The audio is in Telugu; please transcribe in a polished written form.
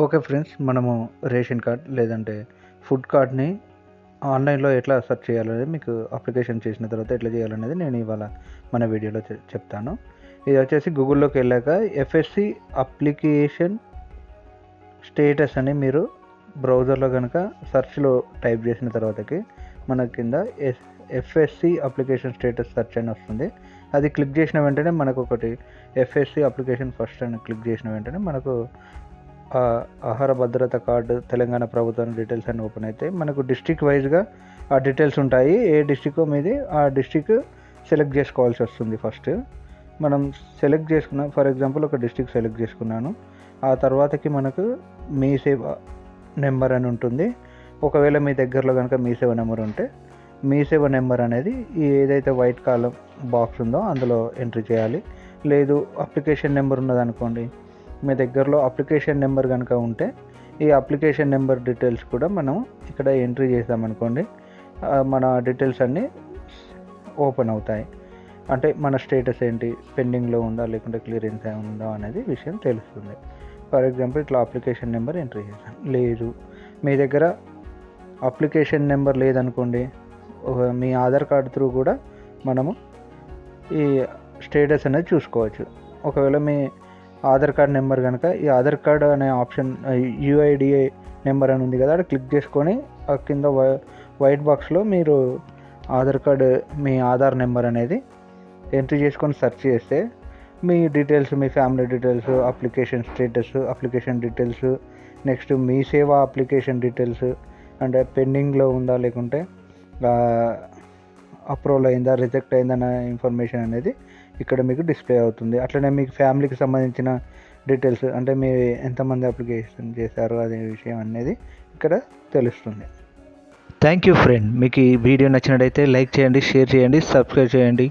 ఓకే ఫ్రెండ్స్, మనము రేషన్ కార్డ్ లేదంటే ఫుడ్ కార్డ్ని ఆన్లైన్లో ఎట్లా సెర్చ్ చేయాలనేది మీకు అప్లికేషన్ చేసిన తర్వాత ఎట్లా చేయాలనేది నేను ఇవాళ మన వీడియోలో చెప్తాను. ఇది వచ్చేసి గూగుల్లోకి వెళ్ళాక ఎఫ్ఎస్సి అప్లికేషన్ స్టేటస్ అని మీరు బ్రౌజర్లో కనుక సెర్చ్లో టైప్ చేసిన తర్వాతకి మన కింద ఎఫ్ఎస్సి అప్లికేషన్ స్టేటస్ సెర్చ్ అని వస్తుంది. అది క్లిక్ చేసిన వెంటనే మనకు ఒకటి ఎఫ్ఎస్సి అప్లికేషన్ ఫస్ట్ అని క్లిక్ చేసిన వెంటనే మనకు ఆహార భద్రత కార్డు తెలంగాణ ప్రభుత్వం డీటెయిల్స్ అన్నీ ఓపెన్ అయితే మనకు డిస్ట్రిక్ట్ వైజ్గా ఆ డీటెయిల్స్ ఉంటాయి. ఏ డిస్ట్రిక్ట్ మీది ఆ డిస్ట్రిక్ట్ సెలెక్ట్ చేసుకోవాల్సి వస్తుంది. ఫస్ట్ మనం సెలెక్ట్ చేసుకున్నాం, ఫర్ ఎగ్జాంపుల్ ఒక డిస్ట్రిక్ట్ సెలెక్ట్ చేసుకున్నాను. ఆ తర్వాతకి మనకు మీ సేవ నెంబర్ అని ఉంటుంది. ఒకవేళ మీ దగ్గరలో కనుక మీ సేవ నెంబర్ ఉంటే మీ సేవ నెంబర్ అనేది ఏదైతే వైట్ కాలం బాక్స్ ఉందో అందులో ఎంట్రీ చేయాలి. లేదు అప్లికేషన్ నెంబర్ ఉన్నదనుకోండి, మీ దగ్గరలో అప్లికేషన్ నెంబర్ కనుక ఉంటే ఈ అప్లికేషన్ నెంబర్ డీటెయిల్స్ కూడా మనం ఇక్కడ ఎంట్రీ చేసామనుకోండి, మన డీటెయిల్స్ అన్నీ ఓపెన్ అవుతాయి. అంటే మన స్టేటస్ ఏంటి, పెండింగ్లో ఉందా లేకుంటే క్లియరెన్స్ ఉందా అనేది విషయం తెలుస్తుంది. ఫర్ ఎగ్జాంపుల్ ఇట్లా అప్లికేషన్ నెంబర్ ఎంట్రీ చేశాను. లేదు మీ దగ్గర అప్లికేషన్ నెంబర్ లేదనుకోండి, మీ ఆధార్ కార్డు త్రూ కూడా మనము ఈ స్టేటస్ అనేది చూసుకోవచ్చు. ఒకవేళ మీ ఆధార్ కార్డ్ నెంబర్ కనుక ఈ ఆధార్ కార్డ్ అనే ఆప్షన్ యూఐడిఏ నెంబర్ అని ఉంది కదా, అక్కడ క్లిక్ చేసుకొని ఆ కింద వైట్ బాక్స్లో మీరు ఆధార్ కార్డు మీ ఆధార్ నెంబర్ అనేది ఎంట్రీ చేసుకొని సెర్చ్ చేస్తే మీ డీటెయిల్స్, మీ family details, application status, application details, next Mee Seva application details, అంటే పెండింగ్లో ఉందా లేకుంటే అప్రూవల్ అయిందా రిజెక్ట్ అయిందన్న ఇన్ఫర్మేషన్ అనేది ఇక్కడ మీకు డిస్ప్లే అవుతుంది. అట్లనే మీకు ఫ్యామిలీకి సంబంధించిన డీటెయిల్స్, అంటే మీరు ఎంతమంది అప్లికేషన్ చేశారు అనే విషయం అనేది ఇక్కడ తెలుస్తుంది. Thank you friend. మీకు ఈ వీడియో నచ్చినట్టయితే లైక్ చేయండి, షేర్ చేయండి, సబ్స్క్రైబ్ చేయండి.